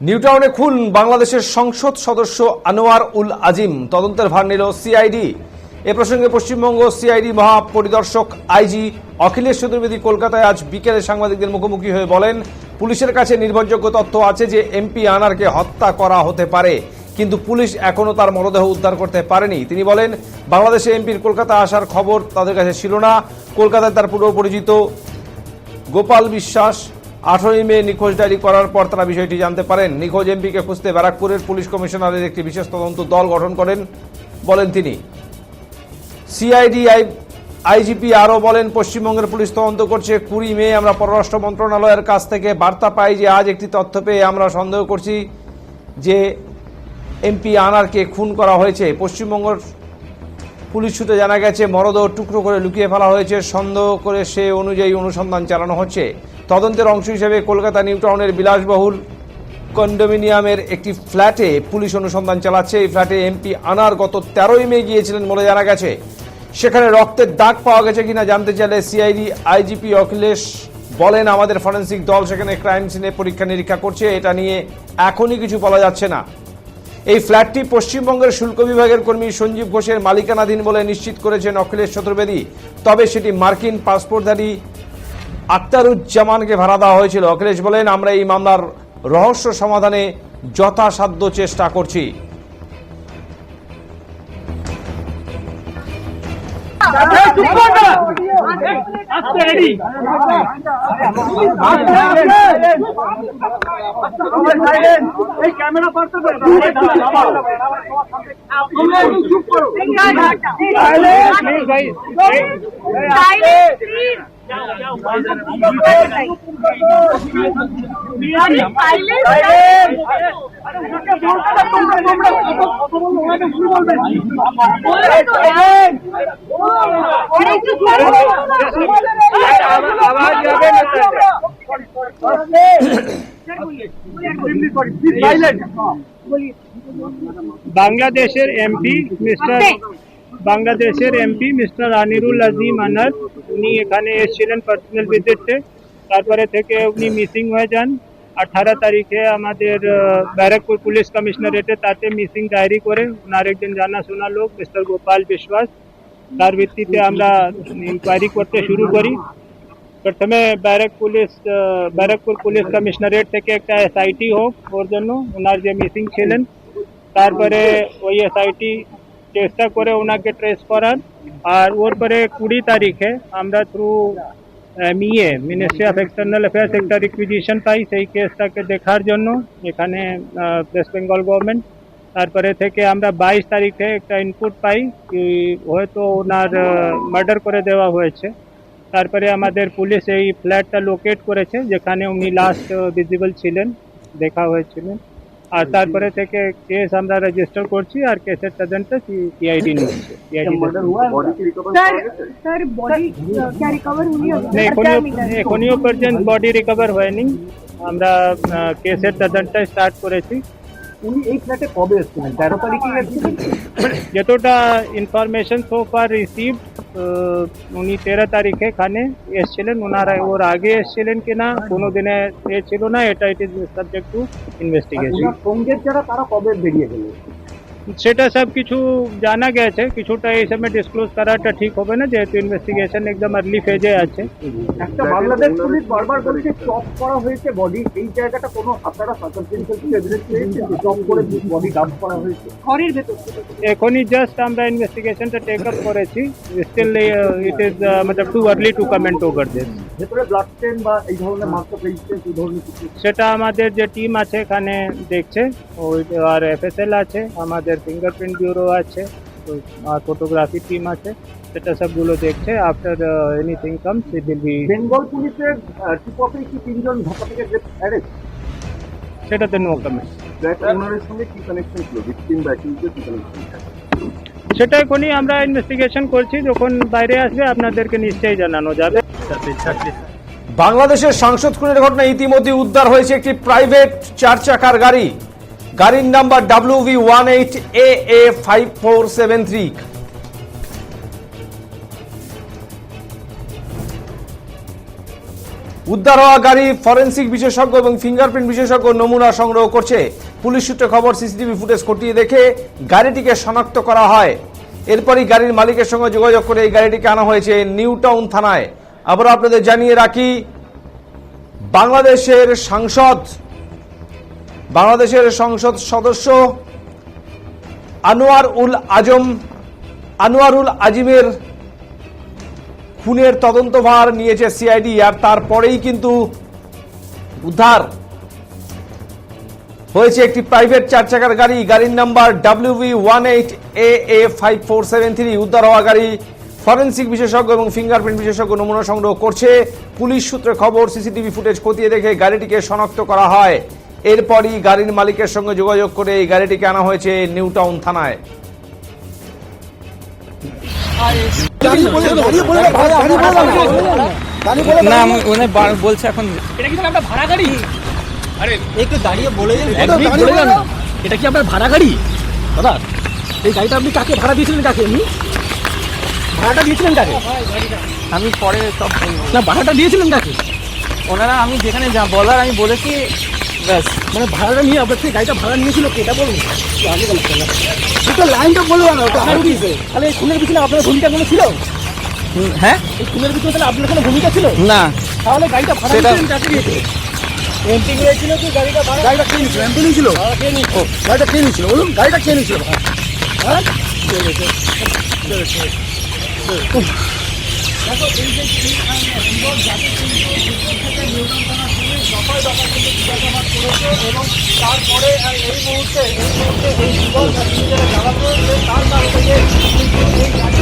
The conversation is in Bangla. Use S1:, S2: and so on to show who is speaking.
S1: নিউটাউনে খুন বাংলাদেশের সংসদ সদস্য আনোয়ার উল আজিম, তদন্তের ভার নিল সিআইডি। এ প্রসঙ্গে পশ্চিমবঙ্গ সিআইডি মহাপরিদর্শক আইজি অখিলেশ চতুর্বেদী কলকাতায় আজ বিকেলে সাংবাদিকদের মুখোমুখি হয়ে বলেন, পুলিশের কাছে নির্ভরযোগ্য তথ্য আছে যে এমপি আনারকে হত্যা করা হতে পারে, কিন্তু পুলিশ এখনো তার মরদেহ উদ্ধার করতে পারেনি। তিনি বলেন, বাংলাদেশে এমপির কলকাতা আসার খবর তাদের কাছে ছিল না। কলকাতায় তার পূর্ব পরিচিত গোপাল বিশ্বাস 18 মে নিখোঁজ ডায়েরি করার পর তারা বিষয়টি জানতে পারেন। নিখোঁজ এমপিকে খুঁজতে ব্যারাকপুরের পুলিশ কমিশনারের একটি বিশেষ তদন্ত দল গঠন করেন বলেন তিনি। সিআইডি আইজিপি আরও বলেন, পশ্চিমবঙ্গের পুলিশ তদন্ত করছে। 20 মে আমরা পররাষ্ট্র মন্ত্রণালয়ের কাছ থেকে বার্তা পাই যে আজ একটি তথ্য পেয়ে আমরা সন্দেহ করছি যে এমপি আনারকে খুন করা হয়েছে। পশ্চিমবঙ্গের পুলিশ সূত্রে জানা গেছে, মরদেহ টুকরো করে লুকিয়ে ফেলা হয়েছে। সন্দেহ করে সে অনুযায়ী অনুসন্ধান চালানো হচ্ছে। তদন্তের অংশ হিসেবে কলকাতা নিউটাউনের বিলাসবহুল কন্ডোমিনিয়ামের একটি ফ্ল্যাটে পুলিশ অনুসন্ধান চালাচ্ছে। এই ফ্ল্যাটে এমপি আনার গত 13 মে গিয়েছিলেন বলে জানা গেছে। সেখানে রক্তের দাগ পাওয়া গেছে কিনা জানতে চাইলে সিআইডি আইজিপি অখিলেশ বলেন, আমাদের ফরেন্সিক দল সেখানে ক্রাইম সিনে পরীক্ষা নিরীক্ষা করছে। এটা নিয়ে এখনই কিছু বলা যাচ্ছে না। এই ফ্ল্যাটটি পশ্চিমবঙ্গের শুল্ক বিভাগের কর্মী সঞ্জীব ঘোষের মালিকানাধীন বলে নিশ্চিত করেছেন অখিলেশ চতুর্বেদী। তবে সেটি মার্কিন পাসপোর্টধারী আক্তারুজ্জামানকে ভাড়া দেওয়া হয়েছিল। অখিলেশ বলেন, আমরা এই মামলার রহস্য সমাধানে যথাসাধ্য চেষ্টা করছি।
S2: বাংলাদেশের এমপি মিস্টার আনিরুল আজিম আনার উনি এখানে এসেছিলেন পার্সোনাল ভিজিটে। তারপরে থেকে উনি মিসিং হয়ে যান। 18 তারিখে আমাদের ব্যারাকপুর পুলিশ কমিশনারেটে তাতে মিসিং ডায়েরি করে ওনার একজন জানাশোনা লোক মিস্টার গোপাল বিশ্বাস, তার ভিত্তিতে আমরা ইনকোয়ারি করতে শুরু করি। প্রথমে ব্যারাকপুর পুলিশ কমিশনারেট থেকে একটা এসআইটি হোক ওর জন্য, ওনার যে মিসিং ছিলেন। তারপরে ওই এসআইটি চেষ্টা করে ওনাকে ট্রেস করার, আর ওর পরে 20 তারিখে আমরা through ministry of external affairs একটা রিকুইজিশন পাই সেই কেসটাকে দেখার জন্য এখানে ওয়েস্ট বেঙ্গল গভর্নমেন্ট। তারপরে থেকে আমরা 22 তারিখে একটা ইনপুট পাই কি হয়তো ওনার মার্ডার করে দেওয়া হয়েছে। তারপরে আমাদের পুলিশ এই ফ্ল্যাটটা লোকেট করেছে যেখানে উনি লাস্ট ভিজিবল ছিলেন, দেখা হয়েছিলেন। আর তারপরে থেকে কেস আমরা রেজিস্টার করছি আর কেসের তদন্ত সিআইডি নিচ্ছে। এখনিও পর্যন্ত বডি রিকভার হয়নি। আমরা কেসের তদন্ত স্টার্ট করেছি।
S3: উনি এই ফ্ল্যাটে কবে এসেছিলেন? 13 তারিখে এসেছিলেন।
S2: যতটা ইনফরমেশন সো ফার রিসিভড, উনি 13 তারিখে এখানে এসেছিলেন। ওনারা ওর আগে এসেছিলেন কিনা কোনো দিনে এ ছিল না, এটা it is subject to investigation.
S3: সঙ্গের যারা তারা কবে বেরিয়ে গেল
S2: সেটা সব কিছু জানা গেছে। কিছুটা এই সময় ডিসক্লোজ করাটা ঠিক হবে না, যেহেতু ইনভেস্টিগেশন একদম আর্লি ফেজে আছে।
S3: একটা বাংলাদেশ পুলিশ বারবার বলছে চপ করা হয়েছে বডি, এই জায়গাটা কোনো আপনারা সার্কামস্টেন্সিয়াল এভিডেন্স পেয়েছেন যে চপ করে বডি ডাম্প করা হয়েছে ঘরের ভেতর?
S2: এখনই জাস্ট আমরা ইনভেস্টিগেশনটা টেক আপ করেছি। স্টিল ইট ইজ মতলব too early to comment over this.
S3: ভেতরে ব্লাড স্টেন বা এই ধরনের মার্ক অফ রেজিস্ট্যান্স এই ধরনের কিছু?
S2: সেটা আমাদের যে টিম আছে এখানে দেখছে, আর এফএসএল আছে, আমাদের ফিঙ্গারপ্রিন্ট ব্যুরো আছে, আর ফটোগ্রাফি টিম আছে, সেটা সবগুলো দেখছে। After anything comes it will be.
S3: Bengal পুলিশের টিপপে কি 3 জন ঢাকা থেকে অ্যারেস্ট?
S2: সেটাতে নো কমেন্ট।
S3: ওনারের সঙ্গে কি কানেকশন ছিল? ভিকটিম বা অ্যাকিউজের কি কানেকশন?
S2: সেটা এখনই আমরা ইনভেস্টিগেশন করছি, যখন বাইরে আসবে আপনাদেরকে নিশ্চয়ই জানানো যাবে।
S1: বাংলাদেশের সাংসদ খুনের ঘটনায় ইতিমধ্যে উদ্ধার হয়েছে একটি প্রাইভেট 4 চাকার গাড়ি। গাড়ির নাম্বার WV18AA5473। উদ্ধার হওয়া গাড়ি ফরেনসিক বিশেষজ্ঞ এবং ফিঙ্গারপ্রিন্ট বিশেষজ্ঞ নমুনা সংগ্রহ করছে। পুলিশ সূত্রে খবর, সিসিটিভি ফুটেজ খতিয়ে দেখে গাড়িটিকে শনাক্ত করা হয়। এরপরই গাড়ির মালিকের সঙ্গে যোগাযোগ করে এই গাড়িটিকে আনা হয়েছে নিউ টাউন থানায়। আবার আপনাদের জানিয়ে রাখি, বাংলাদেশের সংসদ সদস্য আনোয়ারুল আজিমের খুনের তদন্তভার নিয়েছে সিআইডি। আর তারপরেই কিন্তু উদ্ধার হয়েছে একটি প্রাইভেট 4 চাকার গাড়ি, গাড়ির নাম্বার WV18AA5473। উদ্ধার হওয়া গাড়ি ফরেনসিক বিশেষজ্ঞ এবং ফিঙ্গারপ্রিন্ট বিশেষজ্ঞ নমুনা সংগ্রহ করছে। পুলিশ সূত্রে খবর, সিসিটিভি ফুটেজ খতিয়ে দেখে গাড়িটিকে শনাক্ত করা হয়। এরপরই গাড়ির মালিকের সঙ্গে যোগাযোগ করে এই গাড়িটিকে আনা হয়েছে নিউ টাউন থানায়।
S4: না উনি বলছে এখন
S5: এটা কি আপনার ভাড়া গাড়ি? আরে
S4: একটু দাঁড়িয়ে বলে
S5: এটা কি আপনার ভাড়া গাড়ি দাদা? এই গাড়িটা আপনি কাকে ভাড়া দিয়েছিলেন? কাকে এমনি ভাড়াটা দিয়েছিলেন কাকে?
S4: আমি পরে সব বলবো।
S5: না ভাড়াটা দিয়েছিলেন কাকে?
S4: ওনারা আমি যেখানে যা বলার আমি বলেছি, ব্যাস।
S5: মানে ভাড়াটা নিয়ে আপনার থেকে গাড়িটা ভাড়া নিয়েছিল কে, এটা বলুন। আগে বলতে না, দুটো লাইনটা বলবো না। ওটা আর দিয়েছে তাহলে এই খুনের পিছনে আপনার ভূমিকা কোনো ছিল?
S4: হ্যাঁ,
S5: এই খুনের পিছনে তাহলে আপনার কোনো ভূমিকা ছিল
S4: না।
S5: তাহলে গাড়িটা ভাড়া দিয়েছিলেন কাকে দিয়েছে? এমপি নিয়েছিল কি গাড়িটা ভাড়া? গাড়িটা কে নিয়েছিল? এমপি নিয়েছিল? গাড়িটা কে নিয়েছিল বলুন? গাড়িটা কে নিয়েছিল? হ্যাঁ
S3: এবং তারপরে এই মুহূর্তে এই বিপদ জানাতে তার কাছ থেকে এই